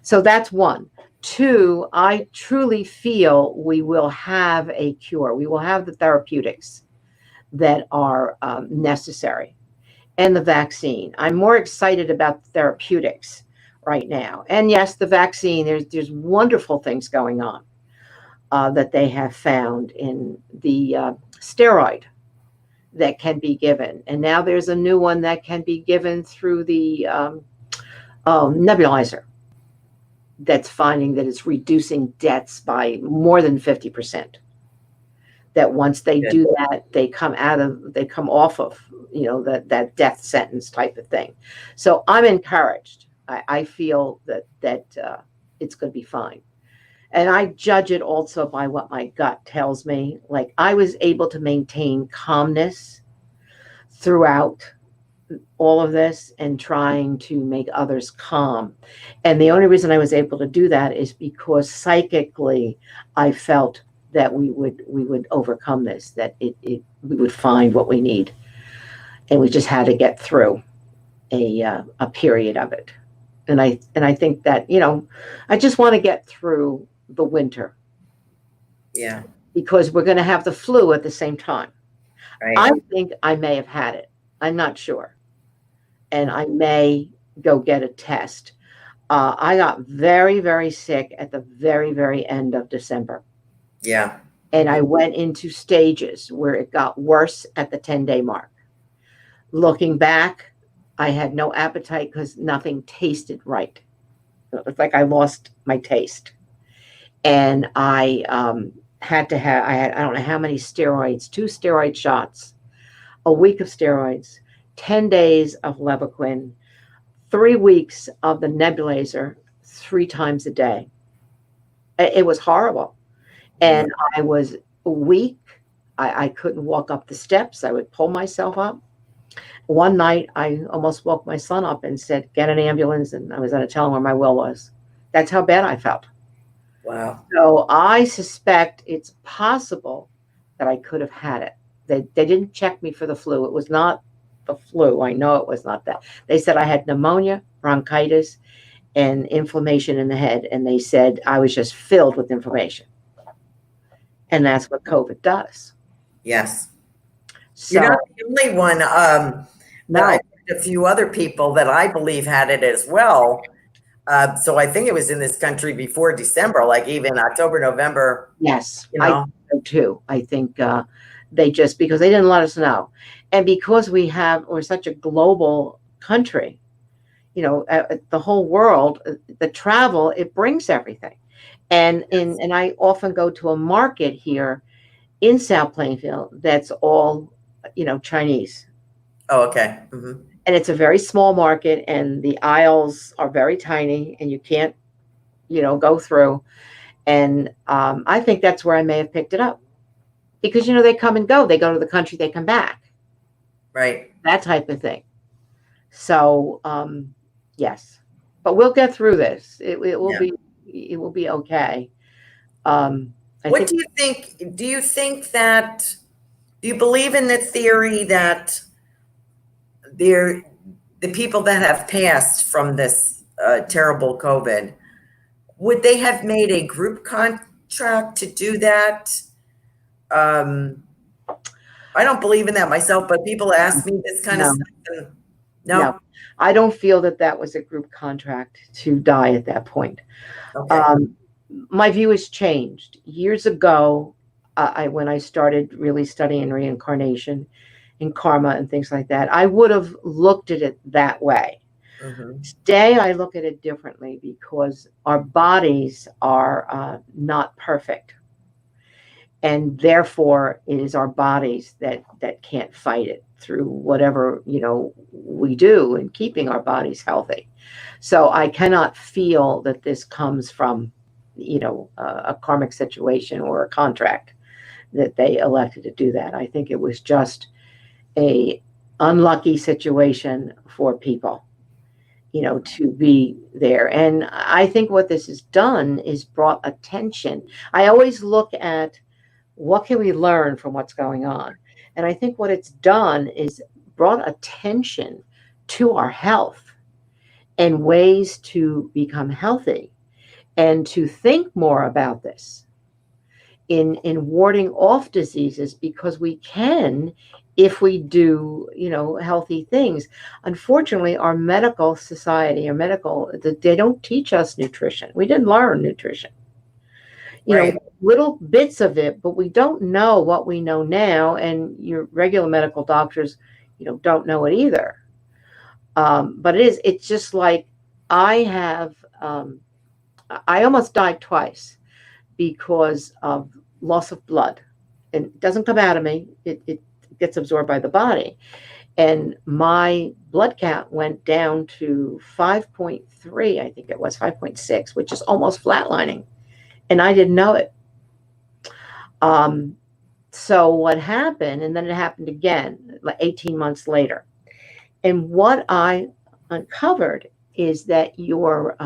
So that's one. Two, I truly feel we will have a cure. We will have the therapeutics that are necessary and the vaccine. I'm more excited about the therapeutics right now. And yes, the vaccine, there's wonderful things going on that they have found in the steroid that can be given. And now there's a new one that can be given through the nebulizer that's finding that it's reducing deaths by more than 50%. That once they do that, they come off of, that death sentence type of thing. So I'm encouraged. I feel that it's going to be fine. And I judge it also by what my gut tells me. Like, I was able to maintain calmness throughout all of this and trying to make others calm. And the only reason I was able to do that is because psychically I felt that we would overcome this, that we would find what we need. And we just had to get through a period of it. And I think that, I just want to get through the winter. Yeah. Because we're going to have the flu at the same time. Right. I think I may have had it. I'm not sure. And I may go get a test. I got very, very sick at the very, very end of December. Yeah. And I went into stages where it got worse at the 10-day mark. Looking back, I had no appetite because nothing tasted right. It was like I lost my taste. And I had to have, I don't know how many steroids, 2 steroid shots, a week of steroids, 10 days of Levaquin, 3 weeks of the nebulizer 3 times a day. It was horrible. And I was weak. I couldn't walk up the steps. I would pull myself up. One night, I almost woke my son up and said, get an ambulance. And I was going to tell him where my will was. That's how bad I felt. Wow. So I suspect it's possible that I could have had it. They didn't check me for the flu. It was not the flu. I know it was not that. They said I had pneumonia, bronchitis, and inflammation in the head. And they said I was just filled with inflammation. And that's what COVID does. Yes. So, You're not the only one. no. I heard a few other people that I believe had it as well. So I think it was in this country before December, like even October, November. Yes, I think so too. I think they just, because they didn't let us know. And because we're such a global country, the whole world, the travel, it brings everything. And I often go to a market here in South Plainfield that's all, Chinese. Oh, okay. Mm-hmm. And it's a very small market, and the aisles are very tiny, and you can't, go through. And I think that's where I may have picked it up. Because, they come and go. They go to the country, they come back. Right. That type of thing. So, yes. But we'll get through this. It will be okay. What do you think? Do you believe in the theory that the people that have passed from this terrible COVID, would they have made a group contract to do that? I don't believe in that myself, but people ask me this kind of stuff. No, I don't feel that was a group contract to die at that point. Okay. My view has changed. Years ago, when I started really studying reincarnation and karma and things like that, I would have looked at it that way. Mm-hmm. Today, I look at it differently because our bodies are not perfect. And therefore, it is our bodies that can't fight it through whatever, we do in keeping our bodies healthy. So I cannot feel that this comes from, a karmic situation or a contract that they elected to do that. I think it was just a unlucky situation for people, to be there. And I think what this has done is brought attention. I always look at what can we learn from what's going on? And I think what it's done is brought attention to our health and ways to become healthy and to think more about this in warding off diseases, because we can if we do, healthy things. Unfortunately, our medical society, they don't teach us nutrition. We didn't learn nutrition. Little bits of it, but we don't know what we know now. And your regular medical doctors, don't know it either. But it's just like I almost died twice because of loss of blood. And it doesn't come out of me. It gets absorbed by the body. And my blood count went down to 5.3, I think it was 5.6, which is almost flatlining. And I didn't know it. So what happened, and then it happened again, like 18 months later. And what I uncovered is that your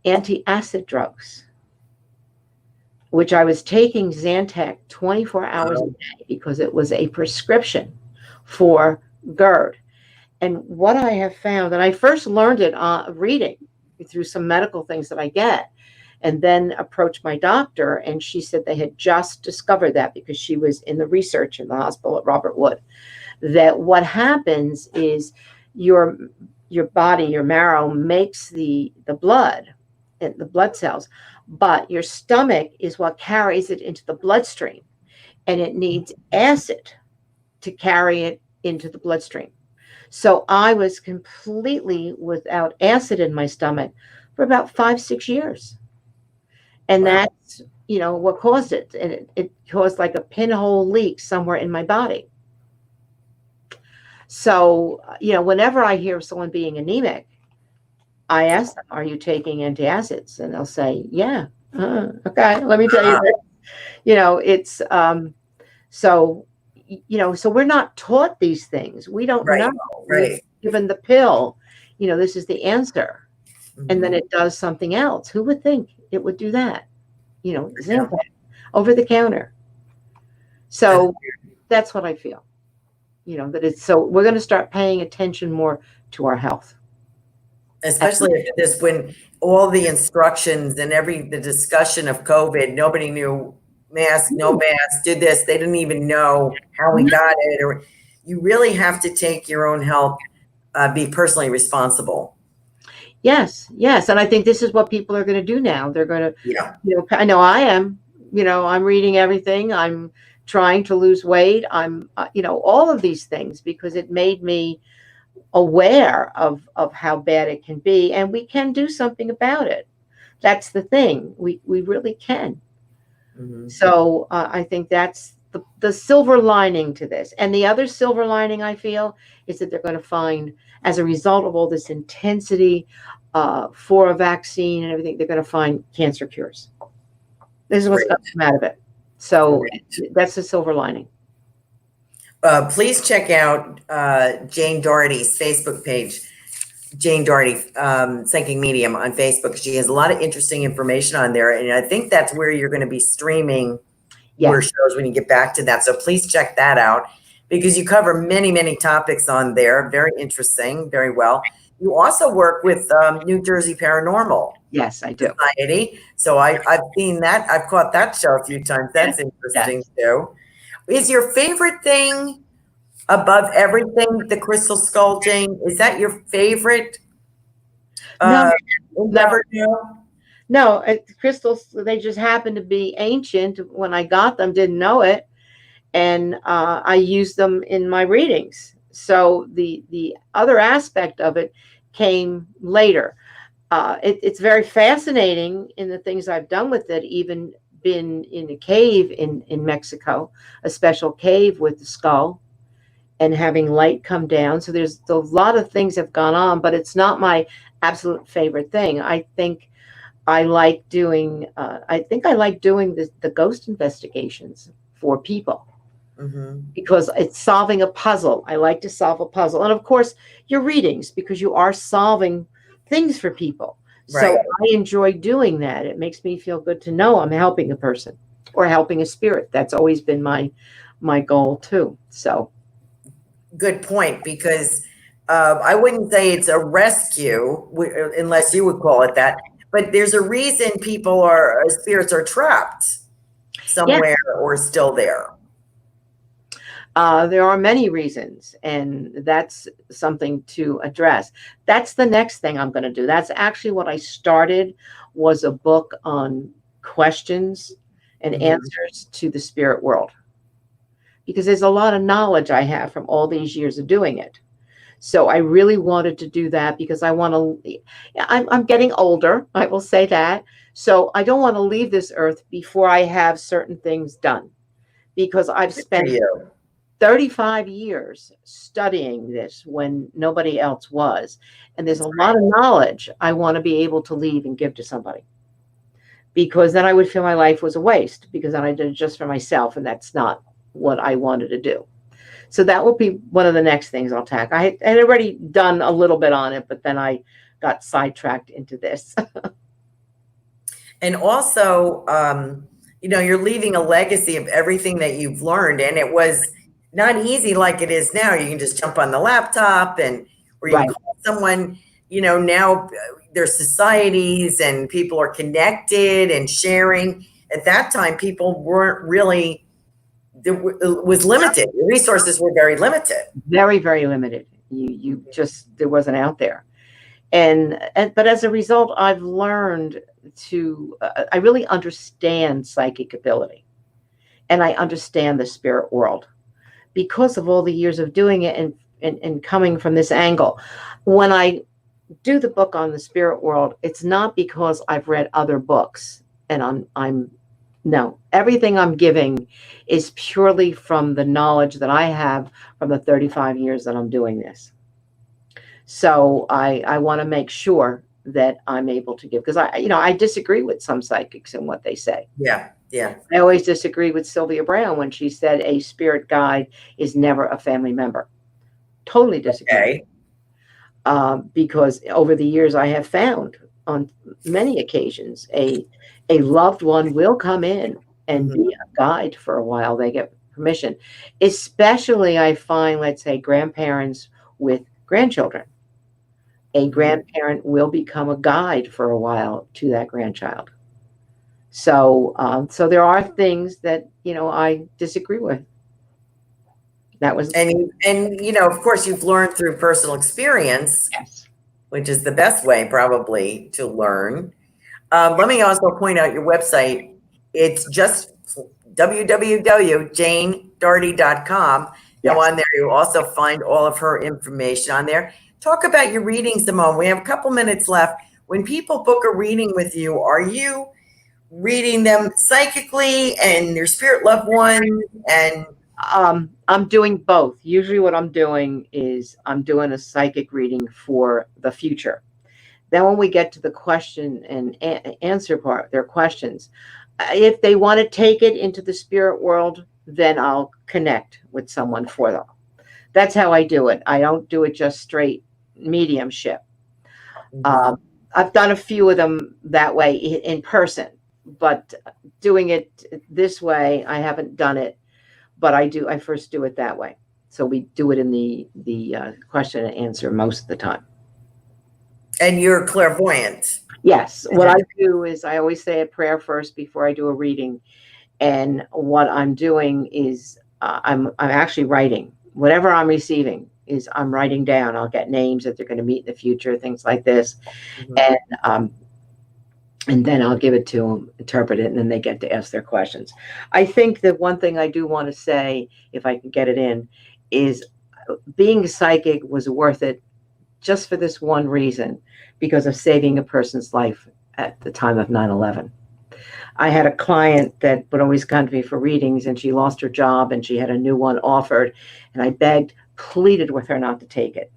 anti-acid drugs, which I was taking Zantac 24 hours a day because it was a prescription for GERD. And what I have found, and I first learned it reading through some medical things that I get, and then approached my doctor, and she said they had just discovered that because she was in the research in the hospital at Robert Wood, that what happens is your body, your marrow makes the blood and the blood cells, but your stomach is what carries it into the bloodstream, and it needs acid to carry it into the bloodstream. So I was completely without acid in my stomach for about 5-6 years. And that's, what caused it. And it caused like a pinhole leak somewhere in my body. So, whenever I hear of someone being anemic, I ask them, are you taking antacids? And they'll say, yeah. Okay, let me tell you this. It's, so we're not taught these things. We don't know. We're given the pill, this is the answer. And then it does something else. Who would think it would do that? Zantac, over the counter. So that's what I feel. That it's, so we're going to start paying attention more to our health. Especially after this, when all the instructions and the discussion of COVID, nobody knew mask, no mask, did this. They didn't even know how we got it. Or you really have to take your own health, be personally responsible. Yes. And I think this is what people are going to do now. They're going to, I know I am, I'm reading everything. I'm trying to lose weight. I'm, all of these things, because it made me aware of how bad it can be. And we can do something about it. That's the thing. We really can. Mm-hmm. So I think that's the silver lining to this. And the other silver lining I feel is that they're going to find, as a result of all this intensity for a vaccine and everything, they're going to find cancer cures. This is what's going to come out of it. So that's the silver lining. Please check out Jane Doherty's Facebook page, Jane Doherty, Psychic Medium on Facebook. She has a lot of interesting information on there. And I think that's where you're going to be streaming your shows when you get back to that. So please check that out, because you cover many, many topics on there. Very interesting, very well. You also work with New Jersey Paranormal. Yes, I do. Society. So I've seen that. I've caught that show a few times. That's interesting too. Is your favorite thing above everything the crystal skull, Jane? Is that your favorite? No, crystals, they just happen to be ancient. When I got them, didn't know it. And I use them in my readings. So the other aspect of it came later. It's very fascinating in the things I've done with it, even been in a cave in Mexico, a special cave with the skull, and having light come down. So there's a lot of things have gone on, but it's not my absolute favorite thing. I think I like doing the ghost investigations for people. Mm-hmm. Because it's solving a puzzle. I like to solve a puzzle. And of course, your readings, because you are solving things for people. Right. So I enjoy doing that. It makes me feel good to know I'm helping a person. or helping a spirit. That's always been my goal too. So Good point, because I wouldn't say it's a rescue, unless you would call it that. But there's a reason spirits are trapped somewhere or still there. There are many reasons, and that's something to address. That's the next thing I'm going to do. That's actually what I started, was a book on questions and answers to the spirit world. Because there's a lot of knowledge I have from all these years of doing it. So I really wanted to do that because I'm getting older, I will say that. So I don't want to leave this earth before I have certain things done, because I've spent 35 years studying this when nobody else was. And there's a lot of knowledge I want to be able to leave and give to somebody, because then I would feel my life was a waste, because then I did it just for myself, and that's not what I wanted to do. So that will be one of the next things I'll tackle. I had already done a little bit on it, but then I got sidetracked into this. And also, you're leaving a legacy of everything that you've learned. And it was not easy like it is now. You can just jump on the laptop or you can call someone, now there's societies and people are connected and sharing. At that time, people weren't really, it was limited. The resources were very limited. Very, very limited. You just, there wasn't out there. But as a result, I've learned I really understand psychic ability, and I understand the spirit world because of all the years of doing it and coming from this angle. When I do the book on the spirit world, it's not because I've read other books and no, everything I'm giving is purely from the knowledge that I have from the 35 years that I'm doing this. So I want to make sure that I'm able to give, because I disagree with some psychics and what they say. Yeah. I always disagree with Sylvia Brown when she said a spirit guide is never a family member. Totally disagree. Okay. Because over the years I have found on many occasions a loved one will come in and be a guide for a while. They get permission. Especially I find, let's say, grandparents with grandchildren. A grandparent will become a guide for a while to that grandchild. So there are things that, I disagree with. That was, and of course you've learned through personal experience, yes, which is the best way probably to learn. Let me also point out your website. It's just www.janeddardy.com. Yes. Go on there. You'll also find all of her information on there. Talk about your readings, Simone. We have a couple minutes left. When people book a reading with you, are you reading them psychically and their spirit loved one? And I'm doing both. Usually what I'm doing is I'm doing a psychic reading for the future. Then when we get to the question and answer part, their questions, if they want to take it into the spirit world, then I'll connect with someone for them. That's how I do it. I don't do it just straight mediumship. I've done a few of them that way in person, but doing it this way, I haven't done it, but I first do it that way. So we do it in the question and answer most of the time. And you're clairvoyant. Yes. What I do is I always say a prayer first before I do a reading. And what I'm doing is I'm actually writing. Whatever I'm receiving is I'm writing down. I'll get names that they're going to meet in the future, things like this. And then I'll give it to them, interpret it, and then they get to ask their questions. I think that one thing I do want to say, if I can get it in, is being psychic was worth it just for this one reason, because of saving a person's life at the time of 9/11. I had a client that would always come to me for readings, and she lost her job and she had a new one offered, and I begged, pleaded with her not to take it.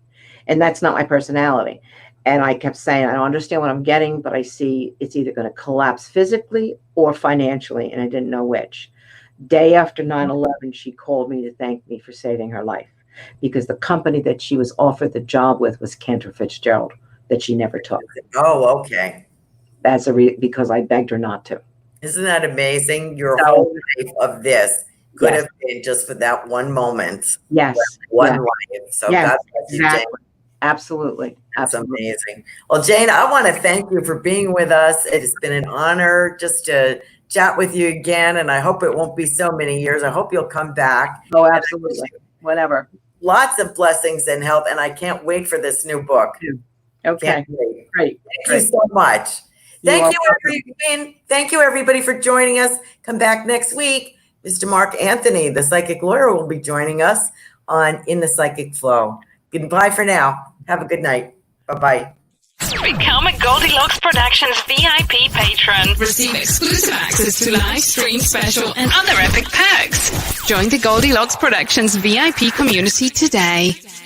And that's not my personality. And I kept saying, I don't understand what I'm getting, but I see it's either going to collapse physically or financially, and I didn't know which. Day after 9/11, she called me to thank me for saving her life, because the company that she was offered the job with was Cantor Fitzgerald, that she never took. Oh, okay. That's because I begged her not to. Isn't that amazing? Your So- whole life of this could Yes. have been just for that one moment, Yes. one yes, life. So Yes, God bless you, Jane. exactly. Absolutely. That's Absolutely. amazing. Well, Jane, I want to thank you for being with us. It has been an honor just to chat with you again, and I hope it won't be so many years. I hope you'll come back. Oh, absolutely. Whatever. Lots of blessings and health, and I can't wait for this new book. Okay. Can't wait. Great. Thank you so much. Thank are you, everyone. Thank you, everybody, for joining us. Come back next week. Mr. Mark Anthony, the psychic lawyer, will be joining us on In the Psychic Flow. Goodbye for now. Have a good night. Bye-bye. Become a Goldylocks Productions VIP patron. Receive exclusive access to live stream special and other epic perks. Join the Goldylocks Productions VIP community today.